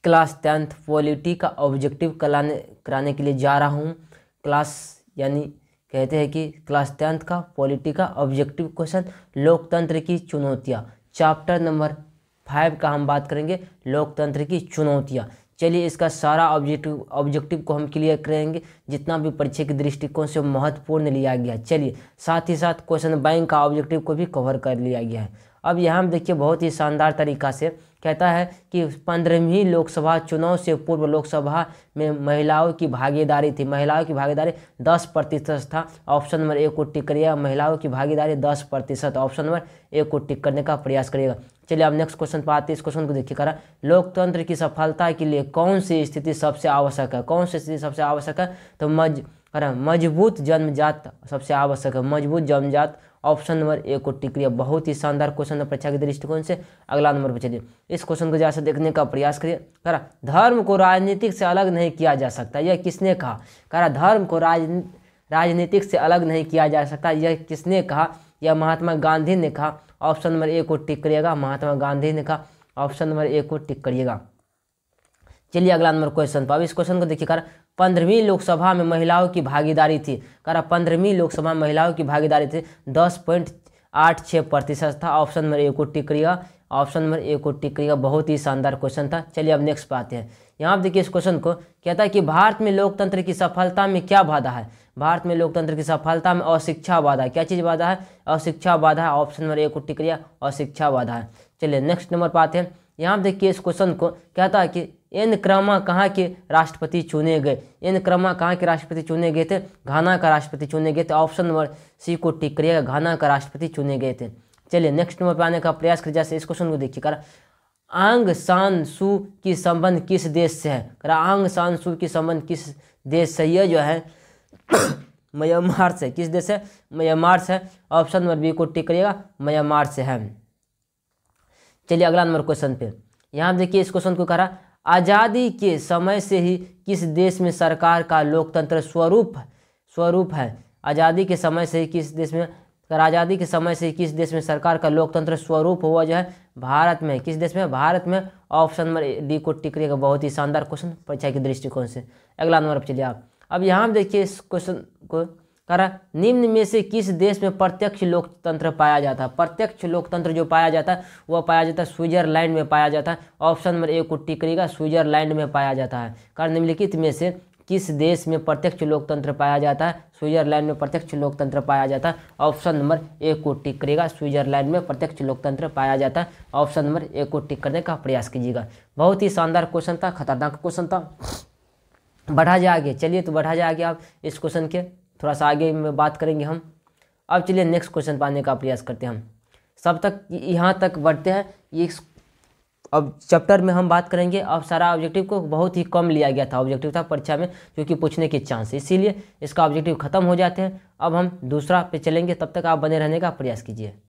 Class 10th polity का objective कराने के लिए जा रहा हूँ। क्लास यानी कहते हैं कि क्लास 10th का पॉलिटी का ऑब्जेक्टिव क्वेश्चन लोकतंत्र की चुनौतियाँ, चैप्टर नंबर 5 का हम बात करेंगे, लोकतंत्र की चुनौतियाँ। चलिए इसका सारा ऑब्जेक्टिव को हम क्लियर करेंगे, जितना भी परीक्षा के दृष्टिकोण से महत्वपूर्ण लिया गया। चलिए साथ ही साथ क्वेश्चन बैंक का ऑब्जेक्टिव को भी कवर कर लिया गया है। अब यहाँ देखिए बहुत ही शानदार तरीका से कहता है कि 15वीं लोकसभा चुनाव से पूर्व लोकसभा में महिलाओं की भागीदारी थी। महिलाओं की भागीदारी 10% था। ऑप्शन नंबर ए को टिक करिएगा, महिलाओं की भागीदारी 10%। ऑप्शन नंबर ए को टिक करने का प्रयास करिएगा। चलिए अब नेक्स्ट क्वेश्चन पर आते हैं। इस क्वेश्चन को देखिए करा, लोकतंत्र की सफलता के लिए कौन सी स्थिति सबसे आवश्यक है? कौन सी स्थिति सबसे आवश्यक है? तो मजबूत जन्मजात सबसे आवश्यक है, मजबूत जन्मजात। ऑप्शन नंबर ए को टिक करिए। बहुत ही शानदार क्वेश्चन है परीक्षा के दृष्टिकोण से। अगला नंबर पर चलिए, इस क्वेश्चन को जैसे देखने का प्रयास करिए। करा, धर्म को राजनीतिक से अलग नहीं किया जा सकता, यह किसने कहा? करा, धर्म को राजनीतिक से अलग नहीं किया जा सकता, यह किसने कहा? यह महात्मा गांधी ने कहा। ऑप्शन नंबर ए को टिक करिएगा, महात्मा गांधी ने कहा। ऑप्शन नंबर ए को टिक करिएगा। चलिए अगला नंबर क्वेश्चन पर, अब इस क्वेश्चन को देखिए करा, 15वीं लोकसभा में महिलाओं की भागीदारी थी। करा, 15वीं लोकसभा में महिलाओं की भागीदारी थी 10.86% था। ऑप्शन नंबर ए को टिक करिएगा, ऑप्शन नंबर ए को टिक करिएगा। बहुत ही शानदार क्वेश्चन था। चलिए अब नेक्स्ट पे आते हैं। यहाँ देखिए इस क्वेश्चन को कहता है कि भारत में लोकतंत्र की सफलता में क्या बाधा है? भारत में लोकतंत्र की सफलता में अशिक्षा बाधा है। क्या चीज़ बाधा है? अशिक्षा बाधा है। ऑप्शन नंबर ए को टिक करिएगा, अशिक्षा बाधा है। चलिए नेक्स्ट नंबर पर आते हैं। यहाँ देखिए इस क्वेश्चन को कहता है कि एन क्रमा कहाँ के राष्ट्रपति चुने गए? एन क्रमा कहाँ के राष्ट्रपति चुने गए थे? घाना का राष्ट्रपति चुने गए थे। ऑप्शन नंबर सी को टिक करिएगा, घाना का राष्ट्रपति चुने गए थे। चलिए नेक्स्ट नंबर पर आने का प्रयास करिए। जैसे इस क्वेश्चन को देखिए, आंग सान सू की संबंध किस देश से है? आंग सान सू की संबंध किस देश से? यह जो है म्यांमार से। किस देश से? म्यांमार से। ऑप्शन नंबर बी को टिक करिएगा, म्यांमार से है। चलिए अगला नंबर क्वेश्चन पे, यहाँ देखिए इस क्वेश्चन को करा, आज़ादी के समय से ही किस देश में सरकार का लोकतंत्र स्वरूप है? आज़ादी के समय से ही किस देश में, आज़ादी के समय से किस देश में सरकार का लोकतंत्र स्वरूप हुआ जो है? भारत में। किस देश में? भारत में। ऑप्शन नंबर डी को टिक करिएगा। बहुत ही शानदार क्वेश्चन परीक्षा के दृष्टिकोण से। अगला नंबर पर चलिए आप। अब यहाँ देखिए इस क्वेश्चन को करा, निम्न में से किस देश में प्रत्यक्ष लोकतंत्र पाया जाता है? प्रत्यक्ष लोकतंत्र जो पाया जाता है वह पाया जाता है स्विट्जरलैंड में पाया जाता है। ऑप्शन नंबर ए को टिक करिएगा, स्विट्जरलैंड में पाया जाता है। कारण निम्नलिखित में से किस देश में प्रत्यक्ष लोकतंत्र पाया जाता है? स्विट्जरलैंड में प्रत्यक्ष लोकतंत्र पाया जाता है। ऑप्शन नंबर ए को टिक करिएगा, स्विट्जरलैंड में प्रत्यक्ष लोकतंत्र पाया जाता है। ऑप्शन नंबर ए को टिक करने का प्रयास कीजिएगा। बहुत ही शानदार क्वेश्चन था, खतरनाक क्वेश्चन था। बढ़ा जाए आगे, चलिए तो बढ़ा जाए आगे। आप इस क्वेश्चन के थोड़ा सा आगे में बात करेंगे हम। अब चलिए नेक्स्ट क्वेश्चन पाने का प्रयास करते हैं हम। सब तक यहाँ तक बढ़ते हैं। ये अब चैप्टर में हम बात करेंगे। अब सारा ऑब्जेक्टिव को बहुत ही कम लिया गया था, ऑब्जेक्टिव था परीक्षा में क्योंकि पूछने के चांस, इसीलिए इसका ऑब्जेक्टिव खत्म हो जाते हैं। अब हम दूसरा पे चलेंगे, तब तक आप बने रहने का प्रयास कीजिए।